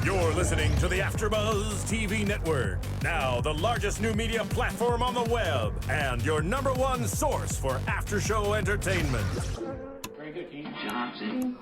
You're listening to the AfterBuzz TV network, now the largest new media platform on the web, and your number one source for after-show entertainment. Very good, Keith. Johnson.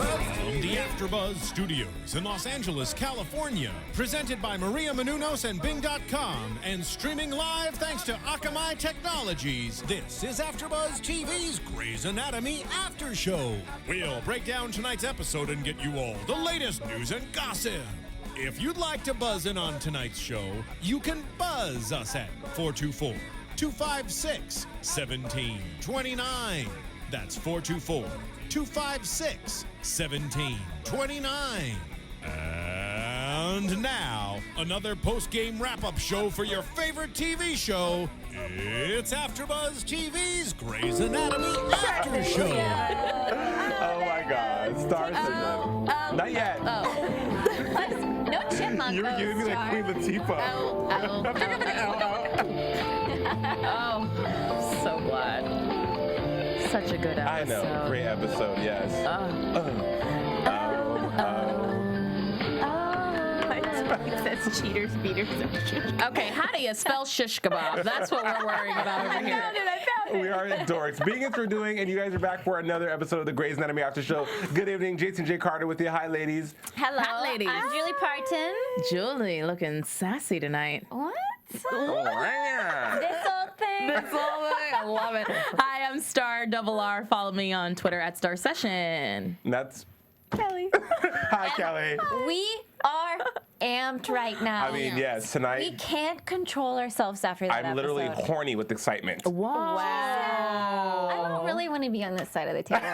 From the AfterBuzz Studios in Los Angeles, California, presented by Maria Menounos and Bing.com, and streaming live thanks to Akamai Technologies, this is AfterBuzz TV's Grey's Anatomy After Show. We'll break down tonight's episode and get you all the latest news and gossip. If you'd like to buzz in on tonight's show, you can buzz us at 424-256-1729. That's 424-256-1729. And now, another post-game wrap-up show for your favorite TV show. It's AfterBuzz TV's Grey's Anatomy After Show. Oh my God, Starr Session. Not yet. No chipmunk. You were giving me like Queen Latifah. Oh, so glad. Such a good episode. I know, great episode, yes. That's cheaters, beaters. Okay, how do you spell shish kebab? That's what we're worrying about over here. I found it. We are dorks. Being it through doing, and you guys are back for another episode of the Grey's Anatomy After Show. Good evening, Jason J. Carter with you. Hi, ladies. Hello, Hi, ladies. I'm Julie Partin. Julie looking sassy tonight. What? Oh, This old thing. This whole thing, I love it. Hi, I'm Starr R. Follow me on Twitter at Starr Session. And that's Kelly. Hi, Kelly. We are amped right now. I mean, yes, We tonight can't control ourselves after that I'm literally episode. horny with excitement. Wow. I don't really want to be on this side of the table.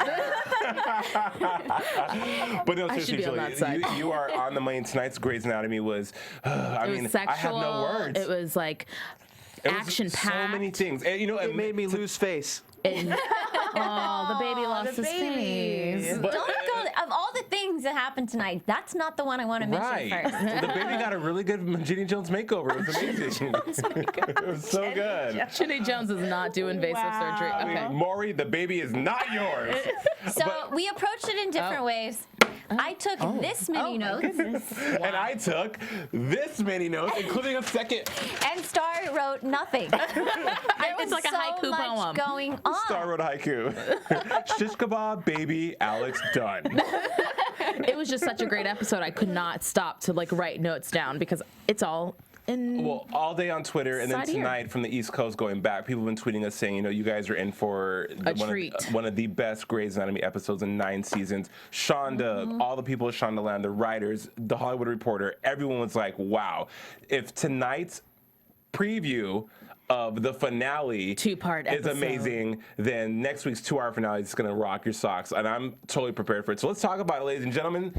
But no, I should seriously, be on Julie, that side. you are on the money. Tonight's Grey's Anatomy was, I It mean, was sexual. I have no words. It was like It was action-packed. So many things. And, you know, It made me lose face. Oh, the baby lost his face. But- Don't go. Of all the things that happened tonight, that's not the one I want to mention Right. first. The baby got a really good Ginny Jones makeover. It was amazing. It was so good. Ginny Jones is not doing invasive surgery. I Okay. mean, Maury, the baby is not yours. So we approached it in different ways. I took this many notes, And I took this many notes, including a second. and Starr wrote nothing. It's like a so haiku much poem. going on. Star wrote haiku. Shish kebab, baby, Alex, done. It was just such a great episode. I could not stop to like write notes down because it's all in. Well, all day on Twitter, and then Side here. tonight from the East Coast going back, people have been tweeting us saying, you know, you guys are in for treat. one of the best Grey's Anatomy episodes in 9 seasons. Shonda, all the people at Shonda Land, the writers, the Hollywood Reporter, everyone was like, wow. If tonight's preview of the finale Two-part is episode. amazing, then next week's 2-hour finale is going to rock your socks, and I'm totally prepared for it. So let's talk about it, ladies and gentlemen.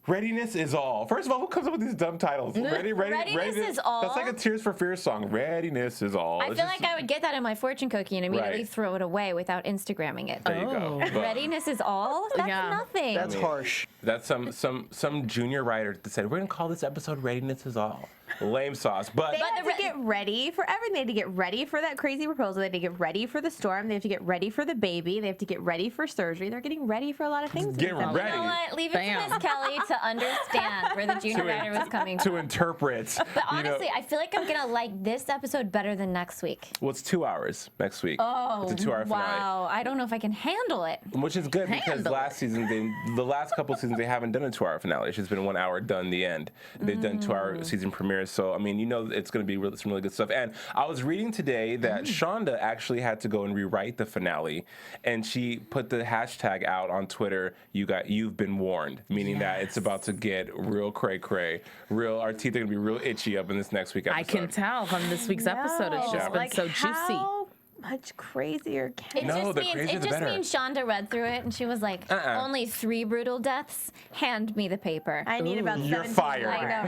Readiness is all. First of all, who comes up with these dumb titles? Readiness is all? That's like a Tears for Fears song. Readiness is all. I feel like I would get that in my fortune cookie and immediately Right. throw it away without Instagramming it. There you go. But Readiness is all? That's Yeah. nothing. That's harsh. that's some junior writer that said, we're going to call this episode Readiness is all. Lame sauce. But They have to get ready for everything. They had to get ready for that crazy proposal. They had to get ready for the storm. They have to get ready for the baby. They have to get ready for surgery. They're getting ready for a lot of things. Get in this ready. You know what? Leave it Bam. to Miss Kelly to understand where the junior writer was coming to from. interpret. But honestly, I feel like I'm going to like this episode better than next week. well, it's 2 hours next week. Oh, It's a 2-hour finale. wow. I don't know if I can handle it. Which is good because Handle last season, the last couple seasons, they haven't done a 2-hour finale. It's just been 1 hour, done the end. They've done 2-hour season premieres. So, I mean, you know it's going to be some really good stuff. And I was reading today that Shonda actually had to go and rewrite the finale. And she put the hashtag out on Twitter, you've been warned, meaning that it's about to get real cray-cray. Our teeth are going to be real itchy up in this next week episode. I can tell from this week's episode. It's just been like so juicy. How much crazier can No, the crazier it the just better. means Shonda read through it and she was like, only 3 brutal deaths. Hand me the paper. I need about You're 17 fired. I know,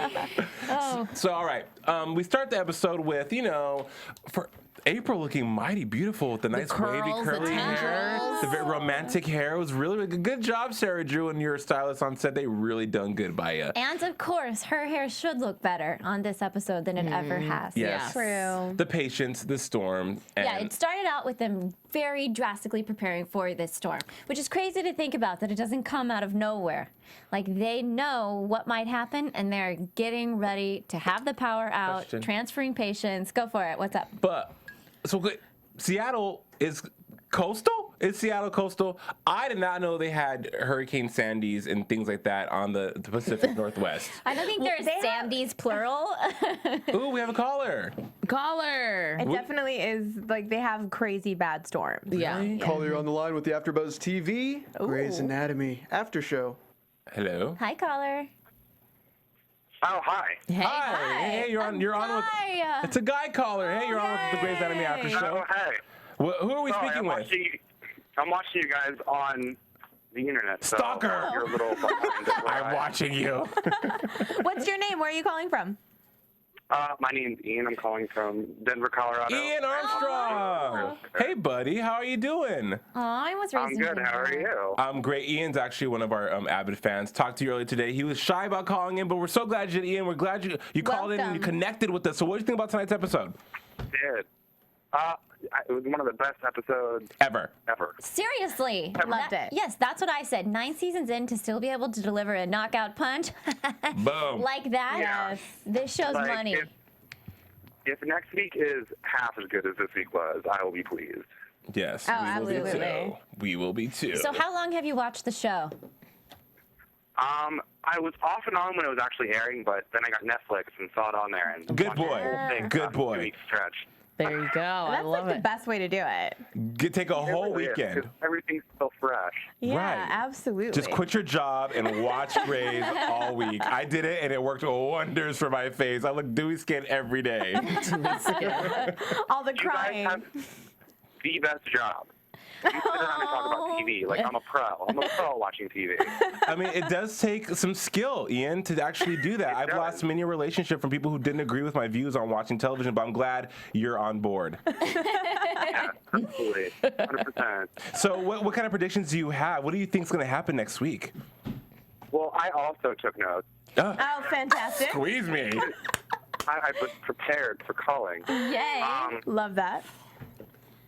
right? So, all right, we start the episode with, for April looking mighty beautiful with the nice wavy curls, the curly hair, tendrils. the very romantic hair. It was really good. Good job, Sarah Drew, and your stylist on set. They really done good by you. And of course, her hair should look better on this episode than it ever has. Yes. True. The patience, the storm. And Yeah, it started out with them very drastically preparing for this storm, which is crazy to think about that it doesn't come out of nowhere. Like they know what might happen and they're getting ready to have the power out, Question. transferring patients. Go for it. What's up? But so good. Seattle is coastal. Is Seattle coastal? I did not know they had Hurricane Sandys and things like that on the Pacific Northwest. I don't think there's Sandy's plural. Ooh, we have a caller. Caller. It definitely is like they have crazy bad storms. Yeah. Caller on the line with the AfterBuzz TV, Grey's Anatomy after show. Hello. Hi, caller. Oh, hi. Hey. Hi. Hey, you're on with. Hi. It's a guy caller. Hey, you're on with the Grey's Anatomy after Oh, show. hey. Who are we Sorry, speaking with? I'm watching you guys on the internet. So Stalker. You're a little behind of where I'm watching you. What's your name? Where are you calling from? My name's Ian. I'm calling from Denver, Colorado. Ian Armstrong. Hey, buddy. How are you doing? Oh, I was I'm raising good. How are you? I'm great. Ian's actually one of our avid fans. Talked to you earlier today. He was shy about calling in, but we're so glad you did, Ian. We're glad you called in and you Welcome. connected with us. So what do you think about tonight's episode? Did. It was one of the best episodes Ever. ever. Seriously. Loved it. Yes, that's what I said. 9 seasons in to still be able to deliver a knockout punch Boom. like that. Yes. This show's Like, money. If next week is half as good as this week was, I will be pleased. Yes. Oh, we will be absolutely. too. We will be too. So how long have you watched the show? I was off and on when it was actually airing, but then I got Netflix and saw it on there. And Good watched the boy. whole thing Good after boy. 2 week stretch. There you go. I That's love like the it. best way to do it. Take a whole It really is, weekend. 'cause everything's so fresh. Yeah, Right. absolutely. Just quit your job and watch Grey's all week. I did it, and it worked wonders for my face. I look dewy skin every day. All the You guys crying. have the best job. You sit around and talk about TV. Like, I'm a pro. I'm a pro watching TV. I mean, it does take some skill, Ian, to actually do that. I've does. lost many a relationship from people who didn't agree with my views on watching television, but I'm glad you're on board. Yeah, absolutely. 100%. So what kind of predictions do you have? What do you think is going to happen next week? Well, I also took notes. Oh, Oh, fantastic. squeeze me. I was prepared for calling. Yay. Love that.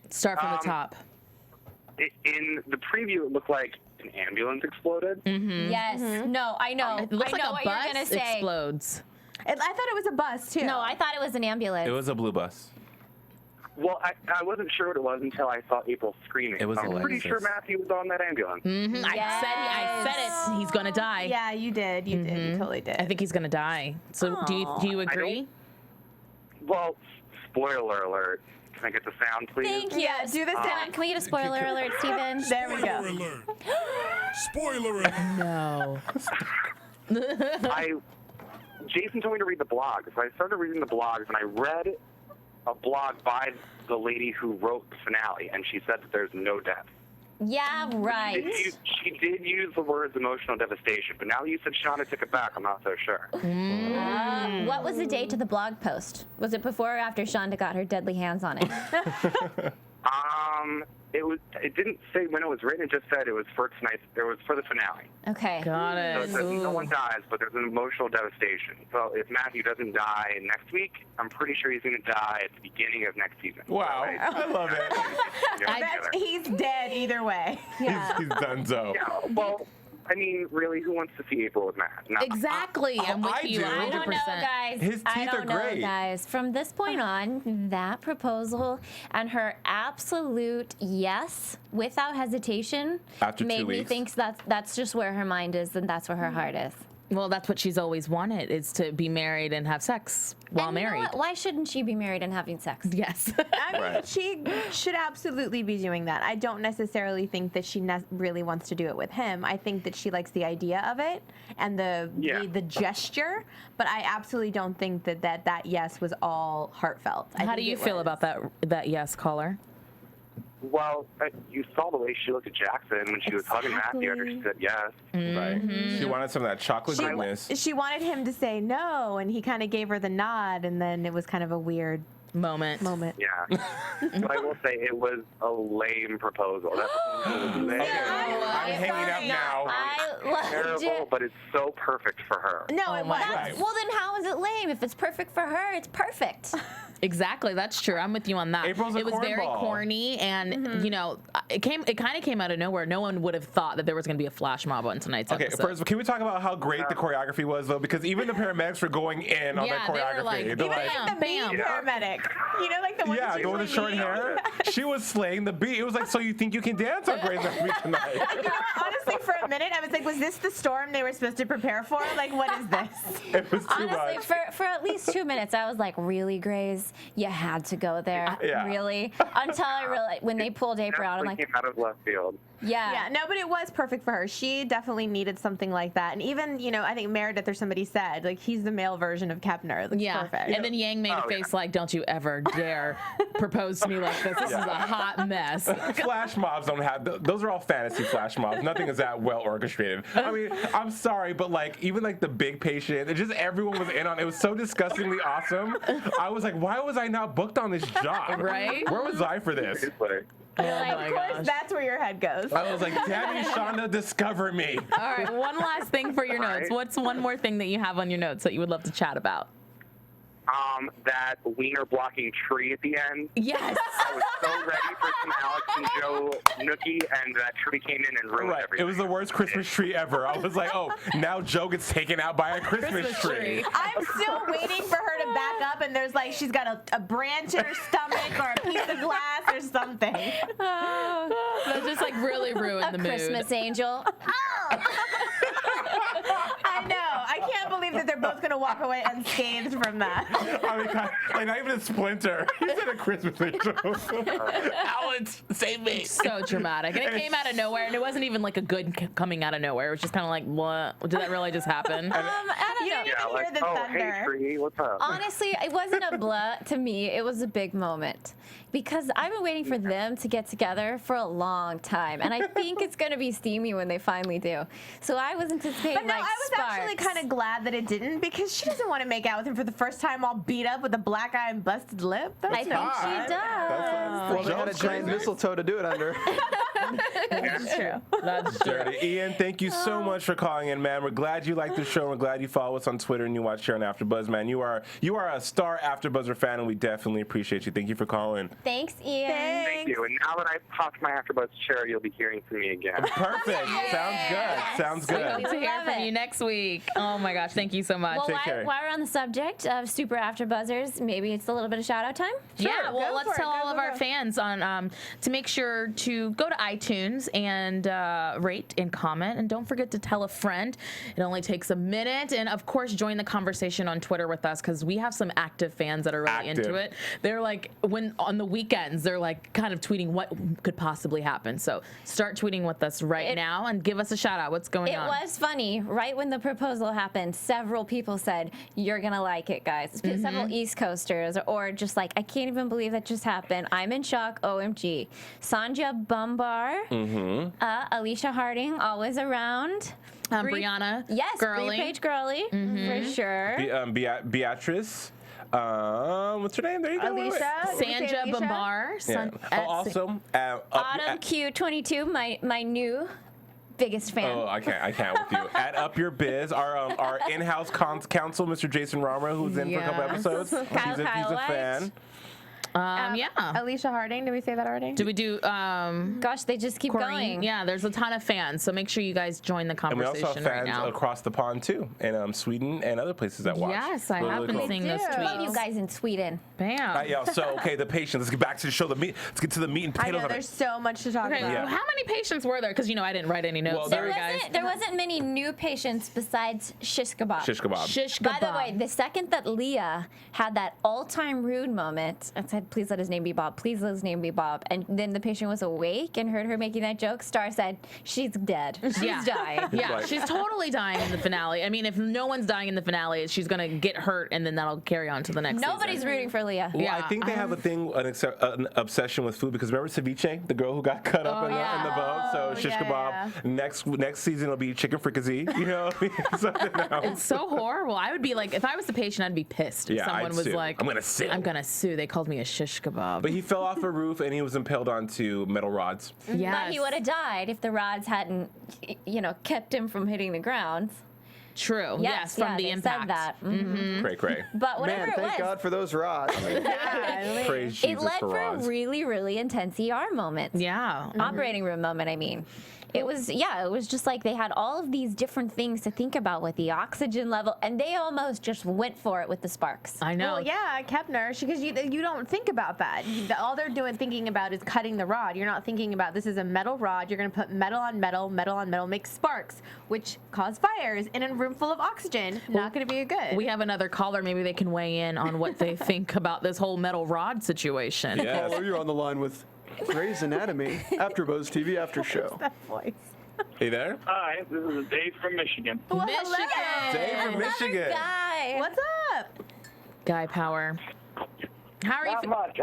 Start from the top. In the preview, it looked like an ambulance exploded. Yes. No, I know. It looks I know like what a bus you're going to say. explodes. I thought it was a bus, too. No, I thought it was an ambulance. It was a blue bus. Well, I wasn't sure what it was until I saw April screaming. It was I'm pretty Alexis. sure Matthew was on that ambulance. I said it. He's gonna die. Yeah, you did. You did. You totally did. I think he's gonna die. So do you agree? Well, spoiler alert. Can I get the sound, please? Thank you. Yeah, do the sound. Can we get a spoiler alert, Steven? There we go. alert. Spoiler alert. No. Jason told me to read the blog, so I started reading the blogs, and I read a blog by the lady who wrote the finale, and she said that there's no death. Yeah, right. She did use the words emotional devastation, but now that you said Shonda took it back, I'm not so sure. What was the date to the blog post? Was it before or after Shonda got her deadly hands on it? It didn't say when it was written. It just said it was for tonight. It was for the finale. Okay. Got So it. it says no one dies, but there's an emotional devastation. So if Matthew doesn't die next week, I'm pretty sure he's going to die at the beginning of next season. Wow, I love it. He's dead either way. He's done so. Yeah, well, I mean, really, who wants to see April with Matt? No. Exactly. I'm with I you do. 100%. I don't know, guys. His I teeth don't are know, great. guys. From this point on, that proposal and her absolute yes, without hesitation, After 2 made me weeks. think that's just where her mind is and that's where her heart is. Well, that's what she's always wanted, is to be married and have sex while And you know married. what? Why shouldn't she be married and having sex? Yes. I mean, Right. she should absolutely be doing that. I don't necessarily think that she really wants to do it with him. I think that she likes the idea of it and the gesture, but I absolutely don't think that yes was all heartfult. I How do think you it feel was- about that yes caller? Well, you saw the way she looked at Jackson when she was hugging Matthew after she said yes. Right. She wanted some of that chocolate goodness. She wanted him to say no, and he kind of gave her the nod, and then it was kind of a weird moment. Yeah. But I will say it was a lame proposal. That's I'm hanging up now. I loved terrible, it. but it's so perfect for her. No, it wasn't. Right. Well, then how is it lame? If it's perfect for her, it's perfect. Exactly, that's true. I'm with you on that. April's a it was very cornball. corny, and you know, it kind of came out of nowhere. No one would have thought that there was going to be a flash mob on tonight's Okay, episode. first, can we talk about how great the choreography was, though? Because even the paramedics were going in on Yeah, that they were choreography. like, They're even like, bam, The mean bam. paramedic. You know, like the one yeah, that's the one with the short usually hair. She was slaying the beat. It was like, so you think you can dance on Grey's Anatomy tonight? You know, honestly, for a minute, I was like, was this the storm they were supposed to prepare for? Like, what is this? It was too Honestly, much. for at least 2 minutes, I was like, really, Grace? You had to go there. Yeah. Really? Until I realized, when they pulled April out, I'm Definitely like, came out of left field. Yeah, no, but it was perfect for her. She definitely needed something like that. And even, you know, I think Meredith or somebody said, like, he's the male version of Kepner. That's Yeah, perfect. and then Yang made a face like, "Don't you ever dare propose to me like this. This is a hot mess." Flash mobs don't have, those are all fantasy flash mobs. Nothing is that well orchestrated. I mean, I'm sorry, but like, even like the big patient, it just everyone was in on it. It was so disgustingly awesome. I was like, why was I not booked on this job? Right? Where was I for this? Oh of course, that's where your head goes. I was like, Daddy Shonda, discover me. All right, one last thing for your notes. What's one more thing that you have on your notes that you would love to chat about? That wiener blocking tree at the end. Yes. I was so ready for some Alex and Joe Nookie, and that tree came in and ruined Right. everything. It was the worst Christmas tree ever. I was like, oh, now Joe gets taken out by a Christmas tree. I'm still waiting for her to back up, and there's like, she's got a branch in her stomach or a piece of glass or something. That just like really ruined the mood. Christmas angel. I know. I can't believe that they're both going to walk away unscathed from that. I mean, like not even a splinter. He's in a Christmas angel. Alex, save me. So dramatic. And it came out of nowhere, and it wasn't even like a good coming out of nowhere. It was just kind of like, what? Did that really just happen? I don't know. Yeah, like, the oh, thunder. hey, tree, what's up? Honestly, it wasn't a blah to me. It was a big moment because I've been waiting for them to get together for a long time, and I think it's going to be steamy when they finally do. So I was anticipating But no, like I was sparks. actually kind of glad that it didn't, because she doesn't want to make out with him for the first time all beat up with a black eye and busted lip. That's I think not she fun. does. Well, they had a giant mistletoe to do it under. That's true. That's true. Dirty. Ian, thank you so much for calling in, man. We're glad you like the show. We're glad you follow us on Twitter and you watch here on AfterBuzz, man. You are a Starr AfterBuzzer fan, and we definitely appreciate you. Thank you for calling. Thanks, Ian. Thank you. And now that I've popped my AfterBuzz chair, you'll be hearing from me again. Perfect. Sounds good. Sounds We good. hope to hear Love from it. you next week. Oh my gosh, thank you so much. Well, Take care. while we're on the subject of super after buzzers, maybe it's a little bit of shout out time. Yeah, well, go let's for it. tell Go, all go, of our go. fans on to make sure to go to iTunes and rate and comment, and don't forget to tell a friend. It only takes a minute, and of course, join the conversation on Twitter with us, because we have some active fans that are really into Active. it. They're like, when on the weekends, they're like kind of tweeting what could possibly happen. So start tweeting with us right now and give us a shout out. What's going It on? was funny. Right when the proposal happened, several people said, "You're going to like it, guys." Several East Coasters, or just like, "I can't even believe that just happened. I'm in shock. OMG." Sanja Bumbar, Alicia Harding, always around. Brianna, Yes, Girly. Page Girly, for sure. Beatrice. What's her name? There you go. Alicia. Sanja Alicia? Bambar. Yeah. Son- Autumn Q22, my new biggest fan. Oh, I can't with you. At Up Your Biz, our in-house counsel, Mr. Jason Rama, who's in for a couple Yes. episodes. He's a Kyle fan. yeah. Alicia Harding. Did we say that already? Do we do Gosh, they just keep Corrine? going. Yeah, there's a ton of fans, so make sure you guys join the And we conversation also have right fans now. across the pond too, in Sweden and other places that watch. Yes, I Really, have really been cool. seeing those do. tweets. Love you guys in Sweden. Bam. Yeah, so okay, the patients. Let's get back to the show. Let's get to the meat and I potatoes know of there's it. so much to talk Okay, about. Yeah. how many patients were there? Because I didn't write any notes. Well, Sorry, guys. There wasn't many new patients besides shish kebab. Shish kebab. Shish By the kebab. way, the second that Leah had that all-time rude moment, I said, said, please let his name be Bob. Please let his name be Bob. And then the patient was awake and heard her making that joke. Starr said, she's dead. She's dying. Yeah, she's totally dying in the finale. I mean, if no one's dying in the finale, she's going to get hurt, and then that'll carry on to the next Nobody's season. rooting for Leah. Well, I think they have a thing, an obsession with food, because remember Ceviche, the girl who got cut up in the boat? So shish kebab. Next season will be chicken fricassee, you know? Something else. It's so horrible. I would be like, if I was the patient, I'd be pissed if someone I'd was sue. like, I'm going to sue. I'm going to sue. They called me a shish kebab. But he fell off a roof and he was impaled onto metal rods. Yes. But he would have died if the rods hadn't, kept him from hitting the ground. True. Yes, from the they impact. said that. Mm-hmm. Cray. But whatever Man, thank it was, God for those rods. Praise it Jesus led for for rods. really, really intense ER moments. Yeah. Operating room moment, I mean. It was just like they had all of these different things to think about with the oxygen level, and they almost just went for it with the sparks. I know. Well, yeah, Kepner, because you don't think about that. All they're thinking about is cutting the rod. You're not thinking about this is a metal rod. You're going to put metal on metal, make sparks, which cause fires in a room full of oxygen. Not going to be good. We have another caller. Maybe they can weigh in on what they think about this whole metal rod situation. Yes. Caller, you're on the line with Grey's Anatomy, AfterBuzz TV After Show. that voice. Hey there? Hi, this is Dave from Michigan. Well, Michigan. hello. Dave from Michigan. Guy. What's up? Guy power. How are you? Not much.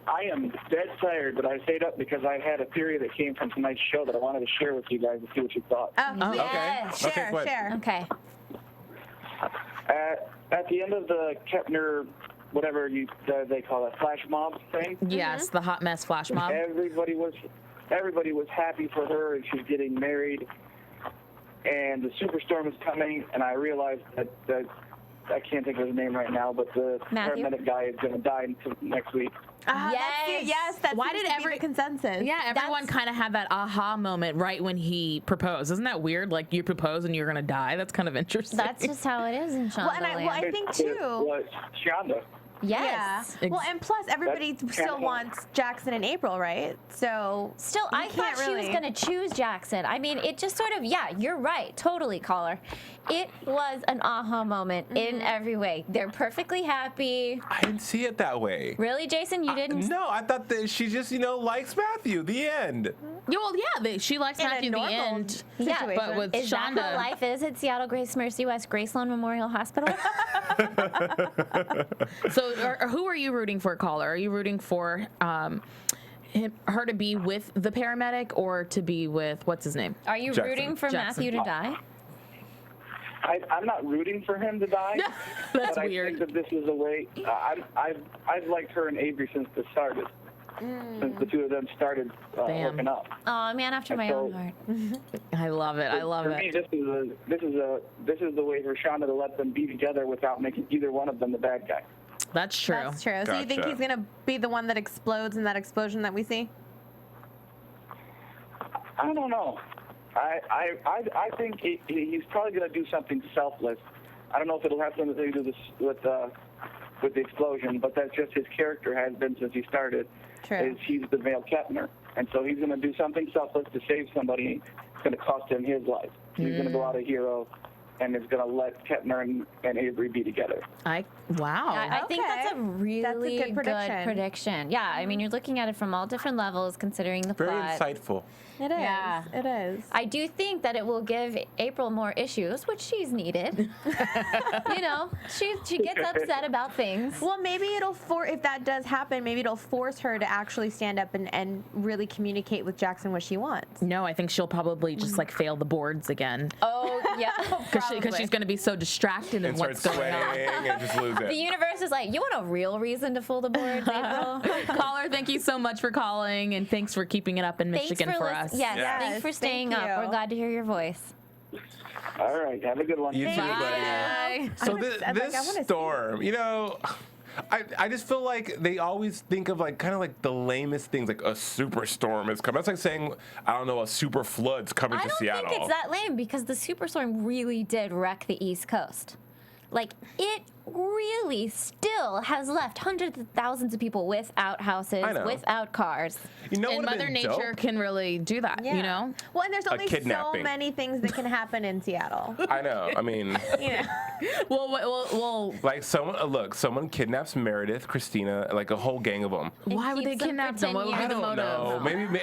I am dead tired, but I stayed up because I had a theory that came from tonight's show that I wanted to share with you guys and see what you thought. Oh, yeah. Okay. Share, what? share. Okay. At the end of the Kepner, whatever they call it, flash mob thing, Yes, the hot mess flash mob. everybody was happy for her, and she's getting married, and the superstorm is coming, and I realized that I can't think of his name right now, but the Matthew? paramedic guy is going to die next week. Yes, that's Why did every consensus? Yeah, everyone kind of had that aha moment right when he proposed. Isn't that weird? Like you propose and you're gonna die. That's kind of interesting. That's just how it is in Shondaland. I think too. Well, Shonda. Yes. Yeah. Well, and plus everybody still wants Jackson and April, right? So Still, I thought she was going to choose Jackson. I mean, it just sort of, you're right. Totally, caller. It was an aha moment in every way. They're perfectly happy. I didn't see it that way. Really, Jason? You didn't? No, I thought that she just, likes Matthew. The end. Yeah, well, she likes In a Matthew. The normal end. situation. But with Is that Shonda, how life is at Seattle Grace Mercy West Graceland Memorial Hospital? So, who are you rooting for, caller? Are you rooting for her to be with the paramedic or to be with what's his name? Are you Jackson. rooting for Jackson. Matthew to die? I'm not rooting for him to die. That's but weird. I think that this is a way. I've liked her and Avery since this started. Since the two of them started hooking up. Oh, man, after my own heart. I love it. I love For me, it. this is the way for Shonda to let them be together without making either one of them the bad guy. That's true. That's true. So you think Gotcha. he's gonna be the one that explodes in that explosion that we see? I don't know. I think he's probably going to do something selfless. I don't know if it'll have something to do with the explosion, but that's just his character has been since he started. True. Is he's the male Kepner, and so he's going to do something selfless to save somebody. It's going to cost him his life. He's going to go out a hero, and is going to let Kepner and Avery be together. Wow. I think that's a really good prediction. Yeah, I mean, you're looking at it from all different levels, considering the Very plot. insightful. It is. Yeah. It is. I do think that it will give April more issues, which she's needed. She gets upset about things. Well, maybe if that does happen, maybe it'll force her to actually stand up and really communicate with Jackson what she wants. No, I think she'll probably just fail the boards again. Oh, yeah. Because she's going to be so distracted in And what's start going on. sweating and just lose The it. universe is like, you want a real reason to fool the boards, April? Caller, thank you so much for calling, and thanks for keeping it up in Michigan for us. Yes, Yes. thanks for staying Thank up. you. We're glad to hear your voice. All right, have a good one. You too, Bye. buddy. So this wanna see storm, I just feel like they always think of kind of the lamest things, like a superstorm is coming. That's like saying, I don't know, a super flood's coming I to don't Seattle. think it's that lame because the superstorm really did wreck the East Coast. like it really still has left hundreds of thousands of people without houses, without cars. You know, and Mother Nature can really do that, you know? Well, and there's only so kidnapping. many things that can happen in Seattle. I know. I mean, You know. Well, like someone kidnaps Meredith, Christina, like a whole gang of them. why would they keeps them kidnap for them? 10 What would be years. the I don't motive? know. Maybe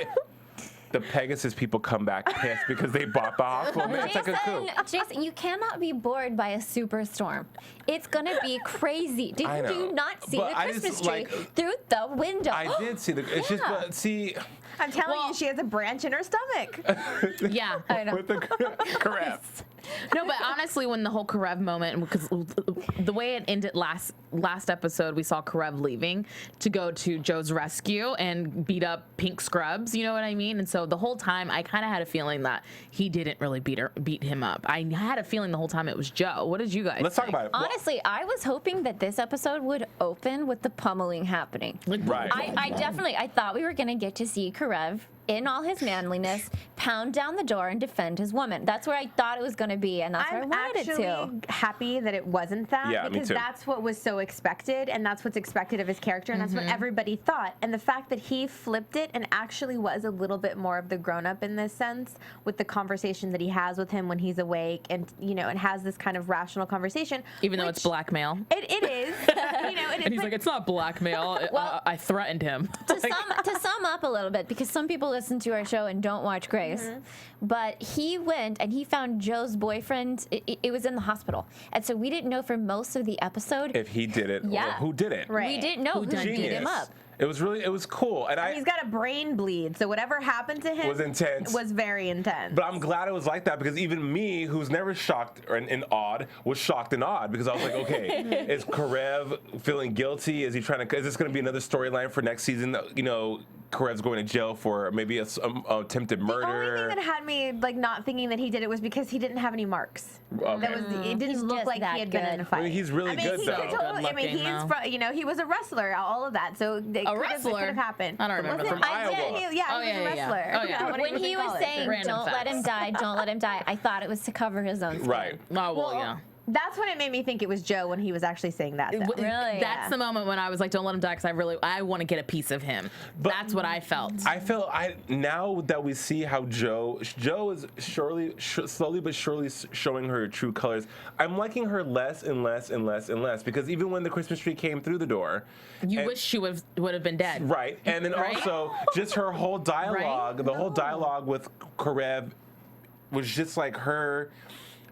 the Pegasus people come back pissed because they bought the hospital. It's like a coup. Jason, you cannot be bored by a superstorm. It's gonna be crazy. Did I know. you not see But the I Christmas just, tree like, through the window? I did see it's just, Yeah. but see, I'm telling you, she has a branch in her stomach. Yeah. I know. with the Karev. No, but honestly, when the whole Karev moment, because the way it ended last episode, we saw Karev leaving to go to Joe's rescue and beat up Pink Scrubs. You know what I mean? And so the whole time, I kind of had a feeling that he didn't really beat him up. I had a feeling the whole time it was Joe. What did you guys? Let's talk about it. Honestly, I was hoping that this episode would open with the pummeling happening. Right. I thought we were gonna get to see Karev in all his manliness pound down the door and defend his woman. That's where I thought it was gonna be, and that's where I I'm wanted it actually to. happy that it wasn't that, Yeah, me because too. that's what was so expected, and that's what's expected of his character, and that's what everybody thought. And the fact that he flipped it and actually was a little bit more of the grown-up in this sense, with the conversation that he has with him when he's awake, and and has this kind of rational conversation. Even though it's blackmail. It is. It is. And he's like, it's not blackmail. Well, I threatened him. To sum up a little bit, because some people listen to our show and don't watch Grace, but he went and he found Joe's boyfriend. It was in the hospital, and so we didn't know for most of the episode If he did it, Yeah. or who did it. Right. we didn't know who beat Genius. him up. It was cool, and He's got a brain bleed, so whatever happened to him Was intense. Was very intense. But I'm glad it was like that, because even me, who's never shocked and awed, was shocked and awed, because I was like, okay, is Karev feeling guilty? Is he trying to? Is this going to be another storyline for next season? Karev's going to jail for maybe a attempted murder. The only thing that had me not thinking that he did it was because he didn't have any marks. Okay. It didn't He's look just like that he had been in a good. fight. I mean, he's really good, he though. could totally, Good looking, he's though. he was a wrestler, all of that. So it A wrestler? could have happened. I don't remember Was that. it? From Iowa. He was yeah, a yeah. wrestler. Oh, yeah. What When do he you was call it? saying, Random "Don't let him die, don't let him die," I thought it was to cover his own skin. Right. Oh, well, yeah. That's when it made me think it was Joe when he was actually saying that. Though. Really? That's the moment when I was like, don't let him die, because I want to get a piece of him. But- That's what I felt. Now that we see how Joe is slowly but surely showing her true colors, I'm liking her less and less and less and less, because even when the Christmas tree came through the door, You wish she would have been dead. right, and then Right? also just her whole dialogue, the whole dialogue with Karev was just like her.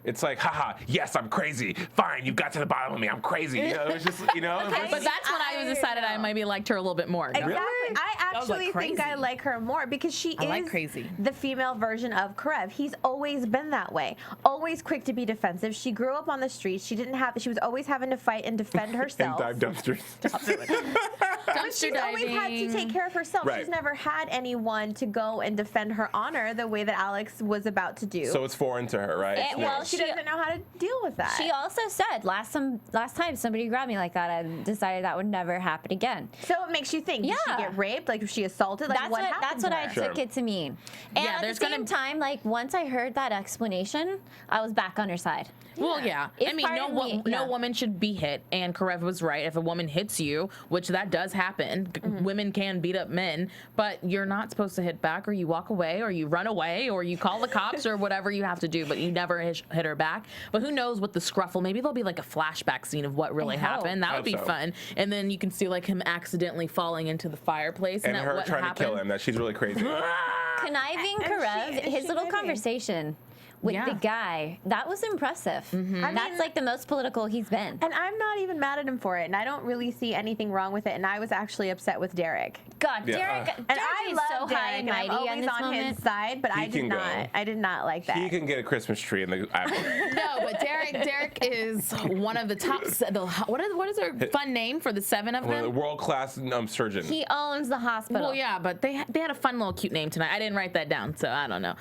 It's like, haha, yes, I'm crazy. Fine, you got to the bottom of me. I'm crazy. It was just, it was- But that's when I decided I maybe liked her a little bit more. Exactly. I was like actually think I crazy. like her more because she I is like crazy. the female version of Karev. He's always been that way. Always quick to be defensive. She grew up on the streets. She was always having to fight and defend and herself. dive dumpsters. But she's always had to take care of herself. Right. She's never had anyone to go and defend her honor the way that Alex was about to do. So it's foreign to her, right? And, well, she doesn't know how to deal with that. She also said last time somebody grabbed me like that, I decided that would never happen again. So it makes you think, did she Yeah. get raped? Like, was she assaulted? Like, what happened That's to what I her? Sure. took it to mean. And Yeah, at there's the same gonna- time, like once I heard that explanation, I was back on her side. Well, yeah. If I mean, part of me- no yeah. woman should be hit, and Karev was right. If a woman hits you, which that does happen, women can beat up men, but you're not supposed to hit back, or you walk away, or you run away, or you call the cops, or whatever you have to do, but you never hit her back. But who knows what the scruffle, maybe there'll be like a flashback scene of what really I hope. happened. That would be Hope so. fun. And then you can see like him accidentally falling into the fireplace. And that her what trying happened. to kill him. That she's really crazy. Conniving Karev, she his little did it. conversation with Yeah. the guy, that was impressive. I mean, That's like the most political he's been. and I'm not even mad at him for it, and I don't really see anything wrong with it. And I was actually upset with Derek. God, Yeah. Derek, And Derek I is love so Derek, high and and I'm mighty in always this on moment. his side, but He I can did go. not. I did not like that. He can get a Christmas tree in the No, but Derek is one of the top. What is their fun name for the seven of them? world-class surgeon. He owns the hospital. Well, yeah, but they had a fun little cute name tonight. I didn't write that down, so I don't know.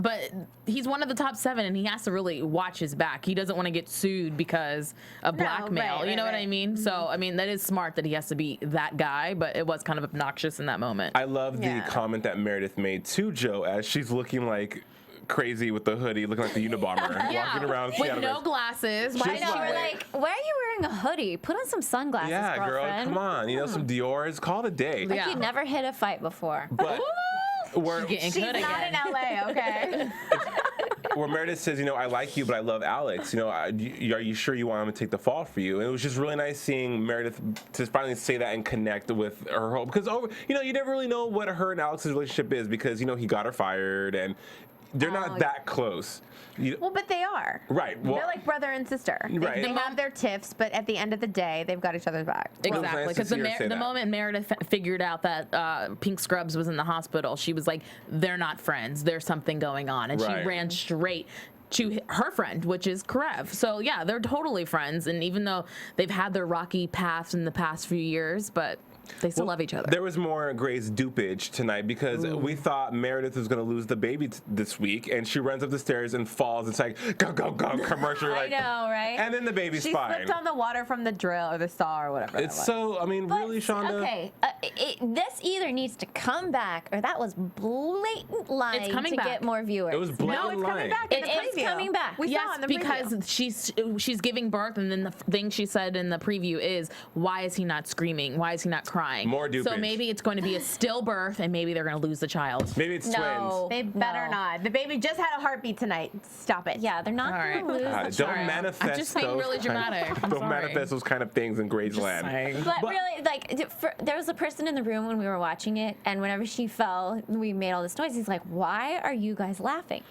But he's one of the top 7, and he has to really watch his back. He doesn't want to get sued because of No, blackmail. right, You know right, what I right. mean? So, I mean, that is smart that he has to be that guy, but it was kind of obnoxious in that moment. I love the Yeah. comment that Meredith made to Joe as she's looking like crazy with the hoodie, looking like the Unabomber, walking around with no glasses. I know, we're like, why are you wearing a hoodie? Put on some sunglasses, yeah, girlfriend. girl, come on. You know, some Dior's. Call it a day. Like you never hit a fight before. But She's not in LA, okay? where Meredith says, you know, I like you, but I love Alex. You know, are you sure you want him to take the fall for you? And it was just really nice seeing Meredith to finally say that and connect with her hope. Because, you know, you never really know what her and Alex's relationship is because, you know, he got her fired and they're not that close. Well, but they are. Right. Well, they're like brother and sister. Right. They have their tiffs, but at the end of the day, they've got each other's back. Exactly. Because the moment Meredith figured out that Pink Scrubs was in the hospital, she was like, they're not friends. There's something going on. And she ran straight to her friend, which is Karev. So, yeah, they're totally friends. And even though they've had their rocky paths in the past few years, but they still love each other. There was more Grey's dupage tonight because we thought Meredith was going to lose the baby this week, and she runs up the stairs and falls. It's like, go, go, go, commercial. I know, right? And then the baby's fine. She slipped on the water from the drill or the saw or whatever. It's so, I mean, really, Shonda? Okay, this either needs to come back, or that was blatant lying It's coming back. Get more viewers. It was blatant lying. It is coming back. We saw it in the because she's giving birth, and then the thing she said in the preview is, why is he not screaming? Why is he not crying? More dupage. So maybe it's going to be a stillbirth, and maybe they're going to lose the child. Maybe it's twins. They better not. The baby just had a heartbeat tonight. Stop it. Yeah, they're not going to lose the Don't child. manifest I'm just being really dramatic. I'm Don't sorry. manifest those kind of things in Grey's Land. But really, like, there was a person in the room when we were watching it, and whenever she fell, we made all this noise. He's like, why are you guys laughing?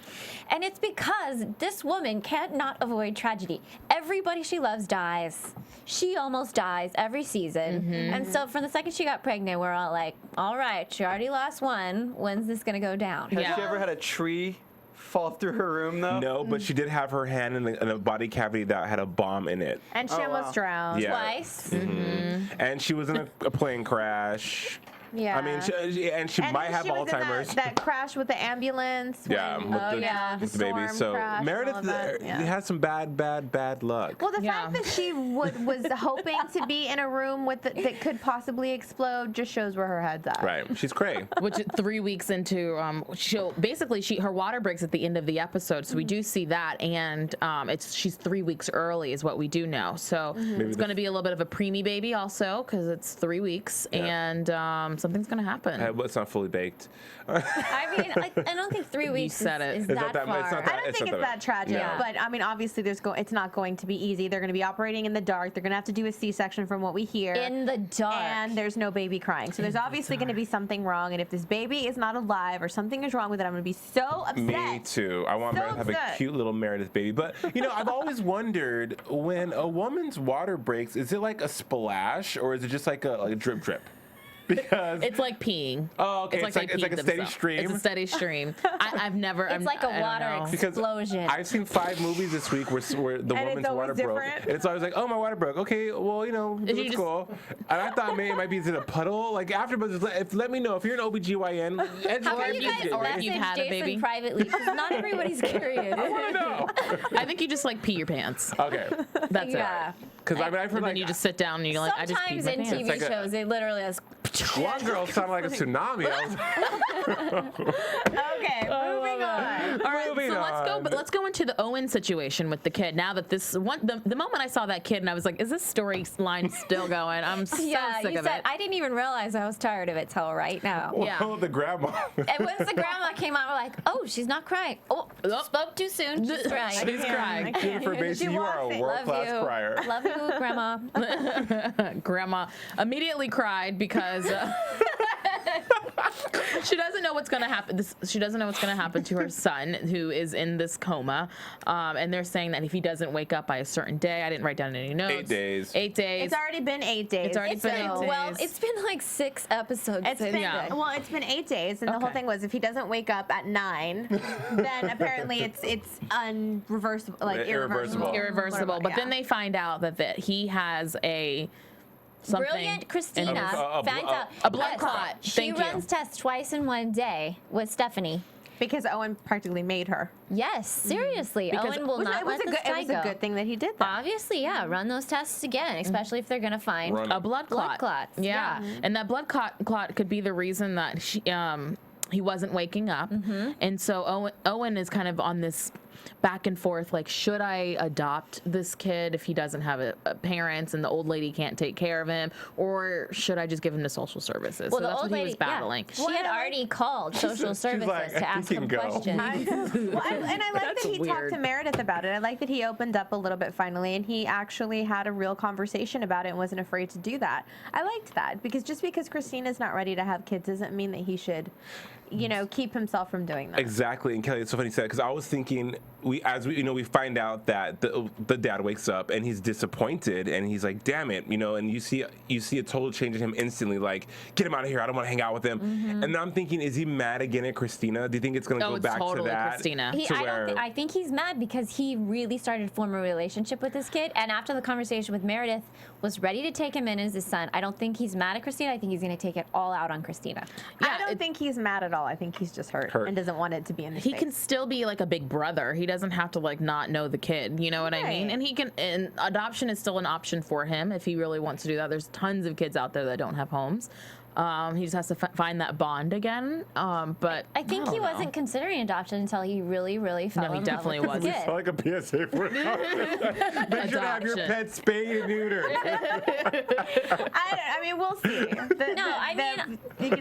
And it's because this woman can't not avoid tragedy. Everybody she loves dies. She almost dies every season. And so from the second she got pregnant, we're all like, all right, she already lost one. When's this going to go down? Has she ever had a tree fall through her room, though? No, but she did have her hand in a body cavity that had a bomb in it. And she almost drowned. Yeah. Twice. And she was in a plane crash. Yeah. I mean, she might have she was in Alzheimer's. that crash with the ambulance. Yeah, when- with the baby. storm So crash and Meredith all of that. Yeah. had some bad luck. Well, the fact that she was hoping to be in a room that could possibly explode just shows where her head's at. Right. She's cray. Which 3 weeks into, her water breaks at the end of the episode, so we do see that, and she's 3 weeks early is what we do know. So it's going to be a little bit of a preemie baby also because it's 3 weeks, and something's going to happen. It's not fully baked. I mean, I don't think 3 weeks is that far. I don't think it's that tragic, No. but I mean, obviously, it's not going to be easy. They're going to be operating in the dark. They're going to have to do a C-section from what we hear. In the dark. And there's no baby crying. So there's obviously going to be something wrong. And if this baby is not alive or something is wrong with it, I'm going to be so upset. Me too. I want Meredith to have a cute little Meredith baby. But, you know, I've always wondered, when a woman's water breaks, is it like a splash or is it just like a drip drip? Because it's like peeing. Oh, okay. It's It's like a steady stream. It's a steady stream. I've never. It's like a water explosion. Because I've seen 5 movies this week where the woman's water broke. And it's always like, oh, my water broke. Okay, well, you know, it's cool. And I thought maybe it might be in a puddle. Like AfterBuzz, let me know if you're an OBGYN. How about you guys message Jason privately? Because not everybody's curious. I want to know. I think you just like pee your pants. Okay. That's Yeah. Because I mean, I've heard then you just sit down and you're like, I just pee Sometimes my in pants. TV shows, it literally has. One girl sounded like a tsunami. Okay, moving on. All right, Moving so on. let's go into the Owen situation with the kid. Now that the moment I saw that kid and I was like, is this storyline still going? I'm so sick you of said, it. I didn't even realize I was tired of it till right now. Well, the grandma. And once the grandma came out, we're like, oh, she's not crying. Oh, spoke too soon. She's crying. She's crying. Jennifer Basie, you are a world-class crier. Love you, grandma. Grandma immediately cried because she doesn't know what's going to happen. She doesn't know what's going to happen to her son, who is in this coma. And they're saying that if he doesn't wake up by a certain day, I didn't write down any notes. 8 days. 8 days. It's already been 8 days. It's already been 8 days. Well, it's been like 6 episodes. It's been it's been 8 days, and the whole thing was if he doesn't wake up at 9, then apparently it's irreversible. Irreversible. But then they find out that he has something. Brilliant Christina finds out a blood clot. She runs tests twice in one day with Stephanie. Because Owen practically made her. Yes, seriously. Owen will not let this guy go. It was a good thing that he did that. Obviously, yeah. Run those tests again, especially if they're going to find a blood clot. Blood clots. Yeah. And that blood clot could be the reason that he wasn't waking up. And so Owen is kind of on this back and forth, like, should I adopt this kid if he doesn't have a parents and the old lady can't take care of him, or should I just give him to social services? Well, so the that's old what he lady, was battling. She had already called social services like, to ask him questions. Well, and I like that he talked to Meredith about it. I like that he opened up a little bit finally, and he actually had a real conversation about it and wasn't afraid to do that. I liked that, because just because Christina's not ready to have kids doesn't mean that he should, keep himself from doing that. Exactly, and Kelly, it's so funny you said, because I was thinking, we find out that the dad wakes up and he's disappointed and he's like, damn it, and you see a total change in him instantly, like, get him out of here, I don't want to hang out with him. And then I'm thinking, is he mad again at Christina? Do you think it's going to go back totally to that? Christina. I think he's mad because he really started to form a relationship with this kid, and after the conversation with Meredith, was ready to take him in as his son. I don't think he's mad at Christina. I think he's going to take it all out on Christina. Yeah, I don't think he's mad at all. I think he's just hurt. And doesn't want it to be in his He face. can still be like a big brother. He doesn't have to like not know the kid. You know what I mean? And adoption is still an option for him if he really wants to do that. There's tons of kids out there that don't have homes. He just has to find that bond again. But I think he wasn't considering adoption until he really, really fell in love with this kid. It's like a PSA for Make sure to have your pet spayed and neutered. I mean, we'll see.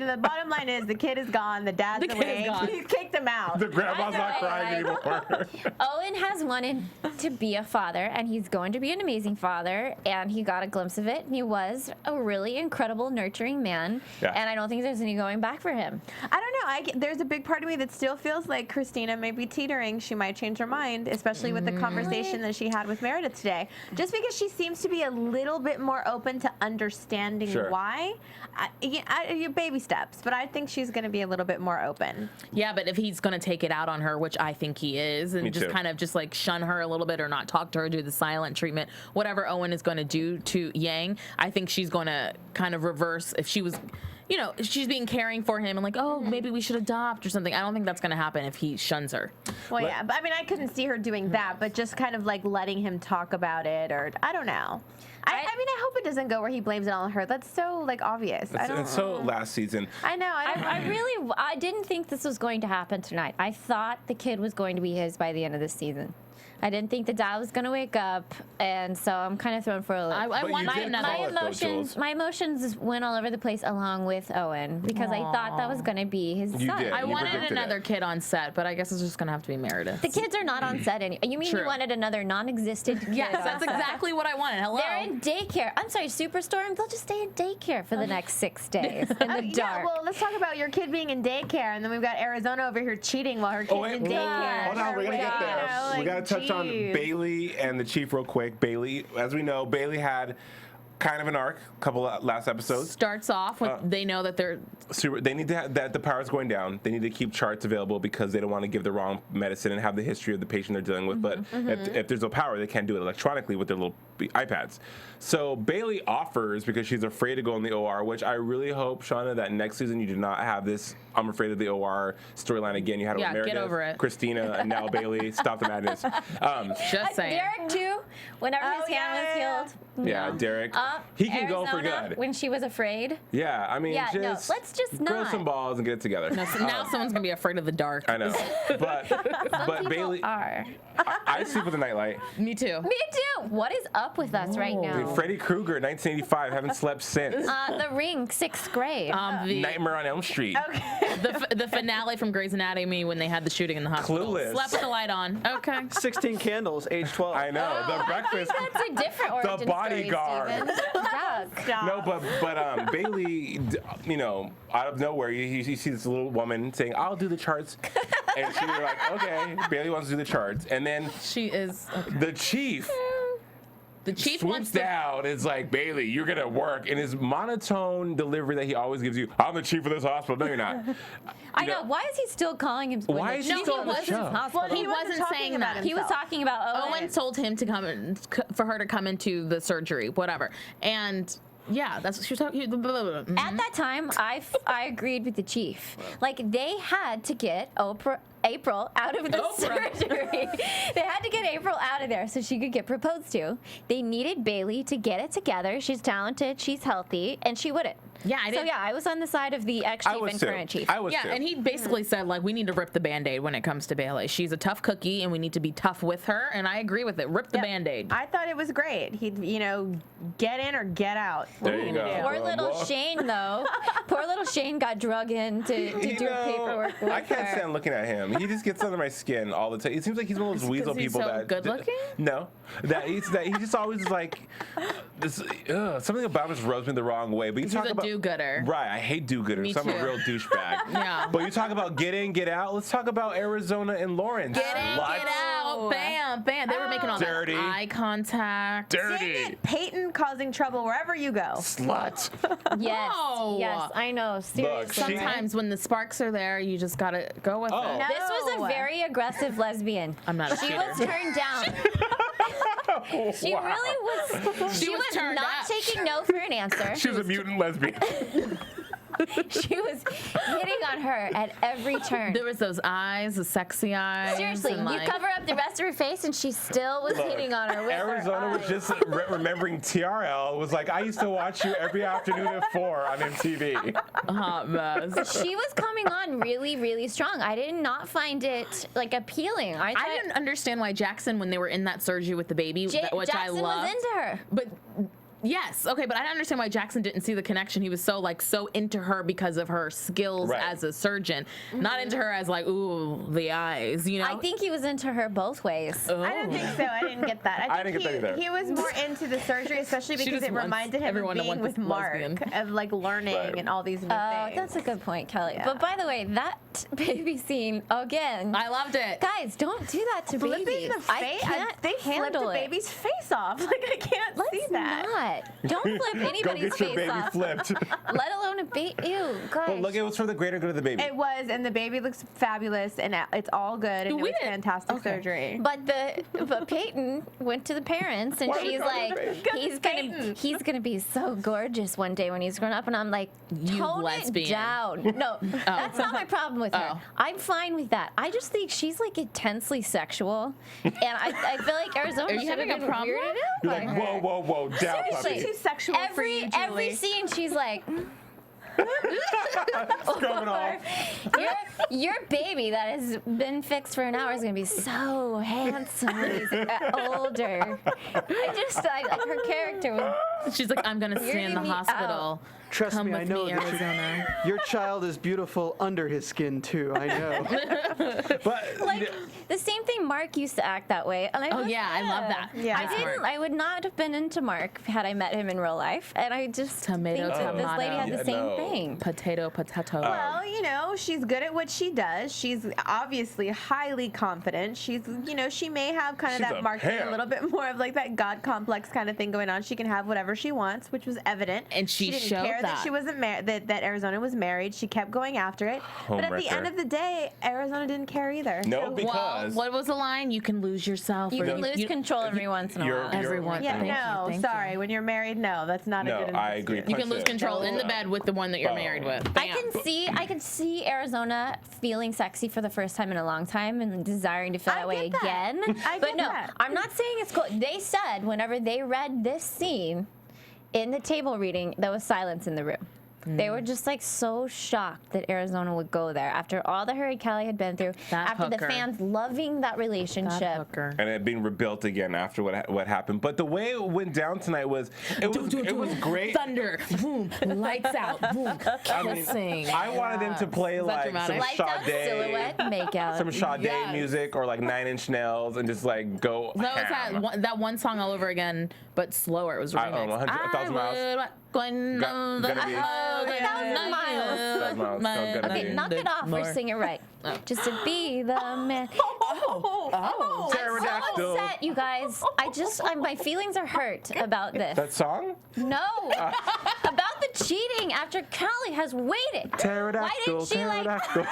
The bottom line is the kid is gone. The dad's away. He kicked him out. The grandma's not crying anymore. Owen has wanted to be a father, and he's going to be an amazing father, and he got a glimpse of it, and he was a really incredible, nurturing man. Yeah. And I don't think there's any going back for him. I don't know. There's a big part of me that still feels like Christina may be teetering. She might change her mind, especially with the conversation that she had with Meredith today. Just because she seems to be a little bit more open to understanding why. Baby steps, but I think she's going to be a little bit more open. Yeah, but if he's going to take it out on her, which I think he is, and just kind of just like shun her a little bit or not talk to her, do the silent treatment, whatever Owen is going to do to Yang, I think she's going to kind of reverse if she was... she's being caring for him and like, oh, maybe we should adopt or something. I don't think that's going to happen if he shuns her. Well, yeah, but I mean, I couldn't see her doing that, but just kind of like letting him talk about it, or I don't know. I mean, I hope it doesn't go where he blames it on her. That's so like obvious. It's so last season. I know. I didn't think this was going to happen tonight. I thought the kid was going to be his by the end of this season. I didn't think the dad was going to wake up, and so I'm kind of thrown for a loop. My emotions went all over the place along with Owen because I thought that was going to be his son. I wanted another kid on set, but I guess it's just going to have to be Meredith. The kids are not on set anymore. You mean you wanted another non-existent kid? Yes, that's exactly what I wanted. Hello. They're in daycare. I'm sorry, Superstorm. They'll just stay in daycare for the next 6 days in the dark. Yeah, well, let's talk about your kid being in daycare, and then we've got Arizona over here cheating while her kid's in daycare. Hold on, we're going to get there. We got to touch on Bailey and the chief real quick. Bailey, as we know, Bailey had kind of an arc a couple of last episodes. Starts off with they know that they need to have that the power's going down. They need to keep charts available because they don't want to give the wrong medicine and have the history of the patient they're dealing with. But if there's no power, they can't do it electronically with their little iPads. So Bailey offers because she's afraid to go in the OR, which I really hope, Shauna, that next season you do not have this I'm afraid of the OR storyline again. You had it with Meredith, get over it. Christina, and now Bailey. Stop the madness. Just saying. Derek too. Whenever his hand was healed. Yeah, Derek. He can go for good. When she was afraid. Yeah, I mean, let's just grow not. some balls and get it together. No, so now someone's gonna be afraid of the dark. I know, but Bailey. I sleep with a nightlight. Me too. Me too. What is up with us right now? Dude, Freddy Krueger, 1985. Haven't slept since. The Ring, 6th grade. Nightmare on Elm Street. Okay. The finale from Grey's Anatomy when they had the shooting in the hospital. Clueless. Slept with the light on. Okay. 16 Candles, age 12. I know. The breakfast. That's a different origin The bodyguard. No, but Bailey, out of nowhere, you see this little woman saying, "I'll do the charts," and she's like, "Okay." Bailey wants to do the charts, and then she is the chief. The chief swoops down. It's like, Bailey, you're gonna work. In his monotone delivery that he always gives you, I'm the chief of this hospital. No, you're not. I know. Why is he still calling him? Why is he still on the show? Well, he wasn't saying that. He was talking about Owen. Owen told him to come for her to come into the surgery, whatever. And yeah, that's what she was talking. At that time, I agreed with the chief. Like, they had to get April out of the surgery. They had to get April out of there so she could get proposed to. They needed Bailey to get it together. She's talented, she's healthy, and she wouldn't. Yeah, I didn't. So yeah, I was on the side of the ex-chief and current chief. I was too. And he basically said, like, we need to rip the Band-Aid when it comes to Bailey. She's a tough cookie, and we need to be tough with her, and I agree with it. Rip the Band-Aid. I thought it was great. He'd, get in or get out. There you go. Poor little Shane, though. Poor little Shane got drug in to do paperwork with I can't her. stand looking at him. He just gets under my skin all the time. It seems like he's one of those weasel he's people so that good looking? No, that he just always like this. Something about him just rubs me the wrong way. But you He's talk a about do-gooder. Right, I hate do-gooders. Me So I'm a too. real douchebag. Yeah. But you talk about get in, get out. Let's talk about Arizona and Lawrence. Get in, Slut. get out. Bam, bam. They were making all Dirty. that eye contact. Dirty. Dang it, Peyton causing trouble wherever you go. Slut. Yes, No. yes, I know. Seriously. she- Sometimes when the sparks are there, you just gotta go with Oh. it. No. This was a very aggressive lesbian. I'm not a She cheater. was turned down. She Wow. really was. She was was turned not up. taking no for an answer. She was a mutant lesbian. She was hitting on her at every turn. There was those eyes, the sexy eyes. Seriously, and, you like, cover up the rest of her face, and she still was hitting on her with Arizona her was eyes. just remembering TRL. Was like, I used to watch you every afternoon at 4 on MTV. hot mess. She was coming on really, really strong. I did not find it like appealing. I I didn't understand why Jackson, when they were in that surgery with the baby, which I Jackson loved. was into her. But yes, okay, but I don't understand why Jackson didn't see the connection. He was so into her because of her skills Right. as a surgeon, not into her as like, ooh, the eyes, you know. I think he was into her both ways. Oh. I don't think so. I didn't get that. I didn't get that either. He was more into the surgery, especially She because just it wants reminded him everyone of to being want with this Mark, lesbian. of like learning Right. and all these new Oh, things. that's a good point, Kelly. Yeah. But by the way, that baby scene again. I loved it. Guys, don't do that to Flipping babies. the face, I can't they flipped handle the it. baby's face off. Like I can't see Let's that. not. Don't flip Go anybody's get your face baby off. flipped. Let alone a baby. Ew, guys. But look, it was for the greater good of the baby. It was, and the baby looks fabulous, and it's all good, and it was fantastic surgery. But Peyton went to the parents, and Why are we she's calling like, her Peyton? he's gonna be so gorgeous one day when he's grown up, and I'm like, You tone lesbian. it down. No, that's not my problem with her. Oh. I'm fine with that. I just think she's like intensely sexual, and I feel like Arizona Are you should have having a been problem? weirded out You're by like, her. whoa, whoa, whoa, down, puppy. Too sexual for you, Julie. Every scene, she's like. It's going off. Your baby that has been fixed for an hour is gonna be so handsome when he's older. Her character was. She's like, I'm gonna stay in the Weirding me hospital. Trust Come me, I with know me, that Arizona. your child is beautiful under his skin too. I know. But Like the same thing. Mark used to act that way, and I Oh was, yeah, I love that. Yeah. I didn't. I would not have been into Mark had I met him in real life, and I just Tomato, think that this lady had tomato. the same Yeah, no. thing. Potato, potato. Well, she's good at what she does. She's obviously highly confident. She's, she may have kind of She's that a marketing, pimp. a little bit more of like that God complex kind of thing going on. She can have whatever she wants, which was evident. And she didn't showed care that that. she wasn't married, that Arizona was married. She kept going after it. But at the Homewrecker. end of the day, Arizona didn't care either. No, So- because Well, what was the line? You can lose yourself. You or can lose control every once in a you're- while. you're- Everyone. Yeah, Thank you, no, thank sorry. you. When you're married, no, that's not a No, good I agree. You can lose Punch it. control in the No. bed with the one that you're Oh. married with. I Bam. can see Arizona feeling sexy for the first time in a long time and desiring to feel I that way get that. again. I but get no, that. I'm not saying it's cool. They said whenever they read this scene in the table reading, there was silence in the room. They were just like so shocked that Arizona would go there after all that her and Kelly had been through, That after the hooker. fans loving that relationship. That hooker. and it being rebuilt again after what happened. But the way it went down tonight was it was great. Thunder, boom, lights out, boom, kissing. I wanted them to play that like dramatic? some Lights out, Sade, silhouette, makeout. some Sade Yes. music or like 9 Inch Nails and just like go. No, it's ham. that one song all over again, but slower. It was a I- remix. 1,000 miles. Going Gonna be- 1,000 miles. 1,000 miles. Gonna Okay, be- knock it off or sing it right. Just to be the man. Oh, Pterodactyl. I'm so upset, you guys. My feelings are hurt about this. That song? No, about the cheating after Kelly has waited. Pterodactyl. Why didn't she Pterodactyl.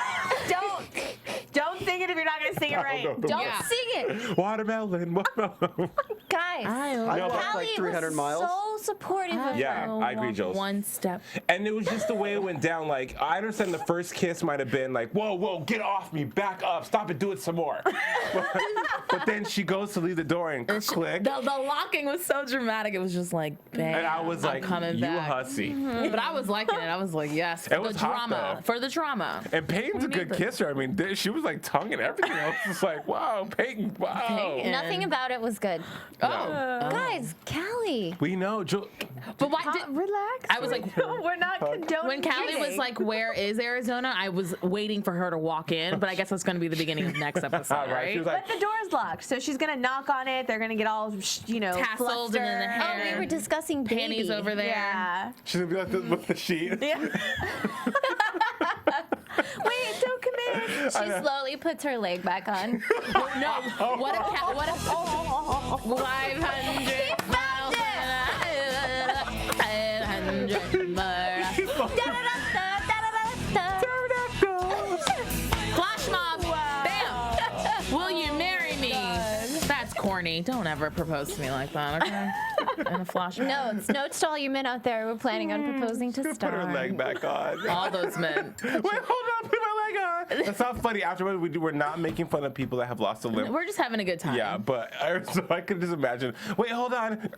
don't sing it if you're not going to sing it right. Don't Yeah. sing it, Watermelon. guys. I walked Kelly like 300 was miles. so supportive of Yeah, her. I agree, Jules. One step. And it was just the way it went down. Like, I understand the first kiss might have been like, whoa, get off me, back up, stop it, do it some more. But then she goes to leave the door and click. The locking was so dramatic. It was just like, bam. And I was I'm like, coming you back. hussy. But I was liking it. I was like, yes, for It the was hot, drama. though. For the drama. And Peyton's a good kisser. I mean, she was like tongue and everything. I was just like, wow, Peyton, wow. Peyton. Nothing about it was good. Guys, Kellie. We know. But why relax. I was like, we're not condoning when Kellie was cheating. like, where is Arizona? I was waiting for her to walk in, but I guess that's going to be the beginning of next episode, right? She was like, But the door's locked, so she's gonna knock on it. They're gonna get all, Tasseled and then the flustered. hair. We were discussing Panties baby. over there. Yeah. she's going to be like this with the sheet. Yeah. Wait, don't come in. She slowly puts her leg back on. No, what a 500 miles. 500 miles. Flash mob. Bam. Will you marry me? That's corny. Don't ever propose to me like that, okay? In a flash mob. Notes to all you men out there. We're planning on proposing to Put her Starr. leg back on. All those men. Wait, hold on, put my leg on. That's not funny. Afterwards, we're not making fun of people that have lost a limb. We're just having a good time. Yeah, but so I could just imagine. Wait, hold on.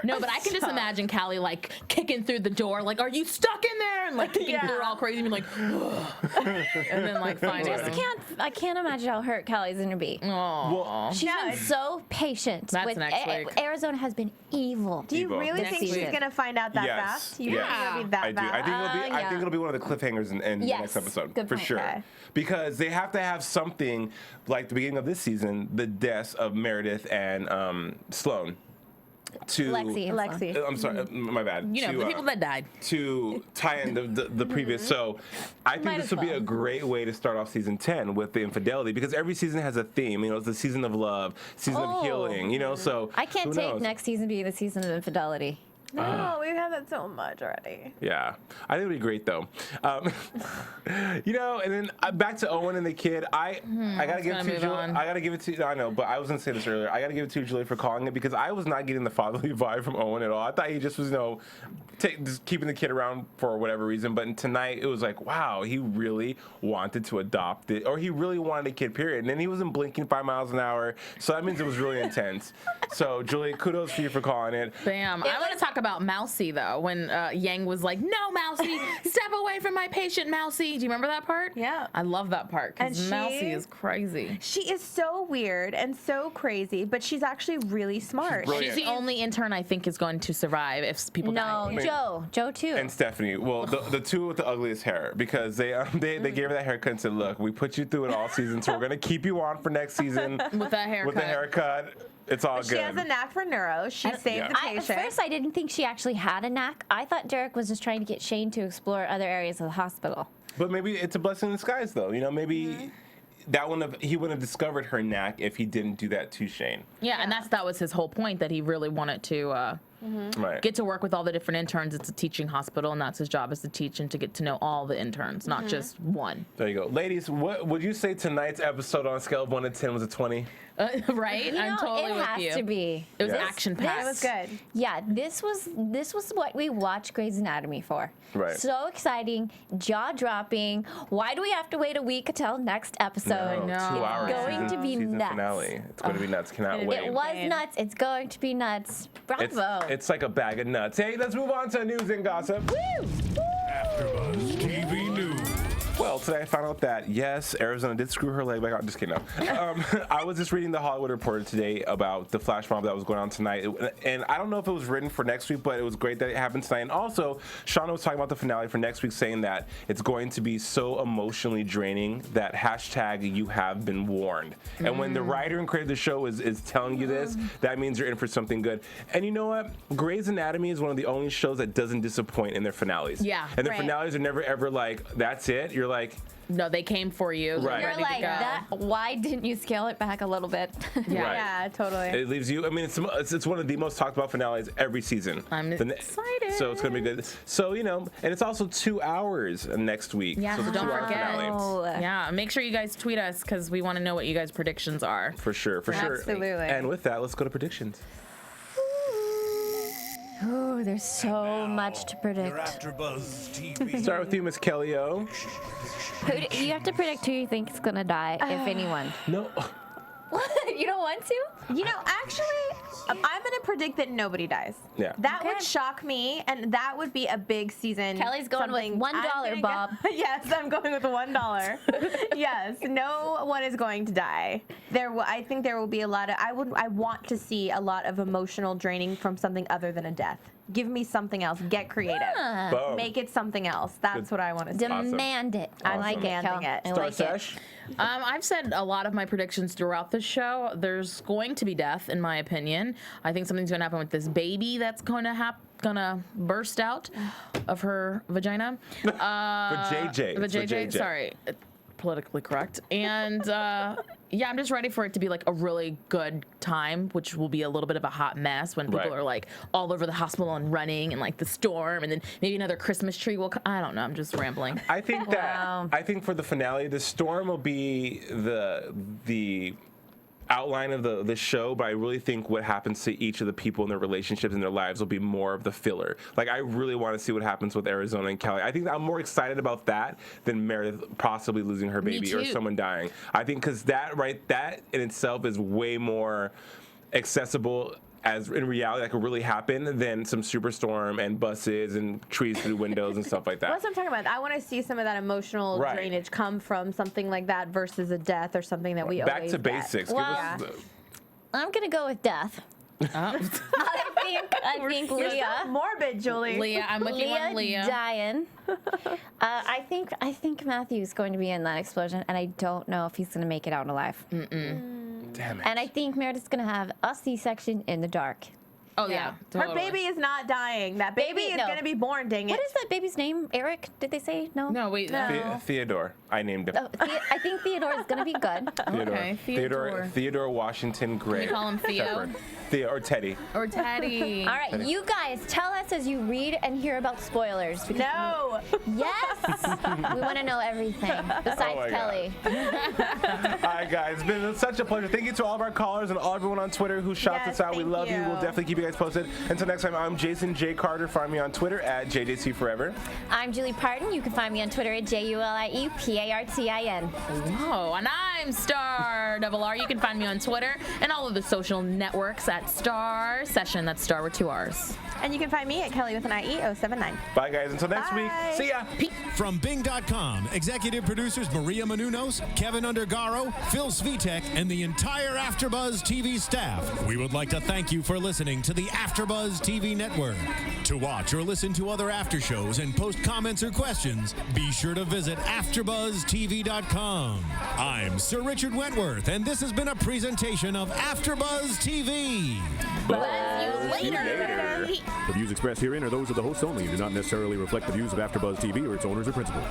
No, but I can just imagine Kellie like kicking through the door, like, "Are you stuck in there?" And like kicking through all crazy, and be like, and then like finding them. I can't imagine how hurt Callie's gonna be. Aww. She's been so patient. That's with next week. Arizona has been evil. Do you really think she's gonna find out that fast? You think it'll be that I do. bad? I think it'll be one of the cliffhangers in the next episode for sure. Okay. Because they have to have something like the beginning of this season, the deaths of Meredith and Sloan. Lexi. I'm sorry, my bad. You know, the people that died. To tie in the previous. So I think this would be a great way to start off season 10 with the infidelity, because every season has a theme. You know, it's the season of love, season of healing, you know, so I can't who take knows? next season being the season of infidelity. No, we've had that so much already. Yeah, I think it'd be great though. You know, and then back to Owen and the kid. I gotta give it to Julie. I gotta give it to. I know, but I was gonna say this earlier. I gotta give it to Julie for calling it, because I was not getting the fatherly vibe from Owen at all. I thought he just was, just keeping the kid around for whatever reason. But tonight it was like, wow, he really wanted to adopt it, or he really wanted a kid. Period. And then he wasn't blinking 5 miles an hour, so that means it was really intense. So Julie, kudos for you for calling it. Bam. I want to talk about Mousy though, when Yang was like, "No, Mousy, step away from my patient, Mousy." Do you remember that part? Yeah. I love that part because Mousy is crazy. She is so weird and so crazy, but she's actually really smart. She's the only intern I think is going to survive if people die. No, Joe too. And Stephanie, well, the two with the ugliest hair, because they gave her that haircut and said, "Look, we put you through it all season, so we're gonna keep you on for next season with that haircut." With the haircut, it's all She good." has a knack for neuro. She saved the patient. At first, I didn't think she actually had a knack. I thought Derek was just trying to get Shane to explore other areas of the hospital. But maybe it's a blessing in disguise, though. You know, maybe he wouldn't have discovered her knack if he didn't do that to Shane. Yeah, and that was his whole point, that he really wanted to get to work with all the different interns. It's a teaching hospital, and that's his job, is to teach and to get to know all the interns, not just one. There you go. Ladies, what would you say tonight's episode on a scale of 1 to 10 was a 20? Right? I'm totally with you. It has to be. It was action-packed. It was good. Yeah, this was what we watch Grey's Anatomy for. Right. So exciting, jaw-dropping. Why do we have to wait a week until next episode? No, 2 hours. It's going to be season nuts. Finale. It's going to be nuts. Cannot wait. It was nuts. It's going to be nuts. Bravo. It's like a bag of nuts. Hey, let's move on to news and gossip. Woo! AfterBuzz TV News. Well, today I found out that, yes, Arizona did screw her leg back on. Just kidding, no. I was just reading the Hollywood Reporter today about the flash mob that was going on tonight. And I don't know if it was written for next week, but it was great that it happened tonight. And also, Shauna was talking about the finale for next week, saying that it's going to be so emotionally draining that hashtag you have been warned. And when the writer and creator of the show is telling you this, that means you're in for something good. And you know what? Grey's Anatomy is one of the only shows that doesn't disappoint in their finales. Yeah. And their finales are never ever like, that's it. You're like, no, they came for you. Right. You're like, why didn't you scale it back a little bit? Yeah. Right. Yeah, totally. It leaves you. I mean, it's one of the most talked about finales every season. I'm excited. So it's gonna be good. So and it's also 2 hours next week. Yeah, so so it's a don't 2-hour forget. finale. Yeah, make sure you guys tweet us because we want to know what you guys' predictions are. For sure. Absolutely. And with that, let's go to predictions. Oh, there's so much to predict. Your AfterBuzz TV. Start with you, Miss Kellie O. You have to predict who you think is gonna die, if anyone. No. What? You don't want to? You know, actually, I'm going to predict that nobody dies. Yeah. That would Okay. shock me, and that would be a big season. Kellie's going with something- $1, I'm gonna Bob. Yes, I'm going with the $1. Yes, no one is going to die. I think there will be a lot of. I want to see a lot of emotional draining from something other than a death. Give me something else. Get creative. Boom. Make it something else. That's what I want to see. Demand it. I like it, Demanding Kel. it. I Starr like it. Sesh. I've said a lot of my predictions throughout the show. There's going to be death, in my opinion. I think something's going to happen with this baby that's gonna burst out of her vagina. JJ. Sorry, politically correct. And yeah, I'm just ready for it to be like a really good time, which will be a little bit of a hot mess when people are like all over the hospital and running and like the storm, and then maybe another Christmas tree will. I don't know. I'm just rambling. I think that I think for the finale, the storm will be the outline of the show, but I really think what happens to each of the people in their relationships and their lives will be more of the filler. Like, I really want to see what happens with Arizona and Kellie. I think I'm more excited about that than Meredith possibly losing her baby or someone dying. I think because that in itself is way more accessible as in reality that could really happen than some superstorm and buses and trees through windows and stuff like that. That's what I'm talking about. I want to see some of that emotional drainage come from something like that versus a death or something that we Back always to get. basics. Well, Give us I'm gonna go with death. I think You're Leah. so morbid, Julie. Leah, I'm with you on Leah. Dying. I think Matthew's going to be in that explosion, and I don't know if he's going to make it out alive. Damn it. And I think Meredith's going to have a C-section in the dark. Oh yeah, Her totally. baby is not dying. That baby is no. going to be born, dang it. What is that baby's name? Eric? Did they say no? No, wait. Theodore. I named him. Oh, I think Theodore is going to be good. Theodore. Okay, Theodore. Theodore Washington Gray. Can we call him Theo? Shepherd. Theo or Teddy. Or Teddy. All right, you guys, tell us as you read and hear about spoilers. Because No. Yes! We want to know everything, besides my Kellie. All right, guys. It's been such a pleasure. Thank you to all of our callers and all everyone on Twitter who shouts Yes, us out. We thank love you. you. We'll definitely keep you guys posted. Until next time, I'm Jason J. Carter. Find me on Twitter at JJCForever. I'm Julie Partin. You can find me on Twitter at JuliePartin. Whoa, and I'm Starr R. You can find me on Twitter and all of the social networks at Starr Session. That's Starr with 2 R's. And you can find me at Kellie with an IE 079. Bye, guys. Until next week. Bye. See ya. From Bing.com, executive producers Maria Menounos, Kevin Undergaro, Phil Svitek, and the entire AfterBuzz TV staff, we would like to thank you for listening to the AfterBuzz TV network. To watch or listen to other after shows and post comments or questions, be sure to visit AfterBuzzTV.com. I'm Sir Richard Wentworth, and this has been a presentation of AfterBuzz TV. Buzz you later. The views expressed herein are those of the hosts only and do not necessarily reflect the views of AfterBuzz TV or its owners or principals.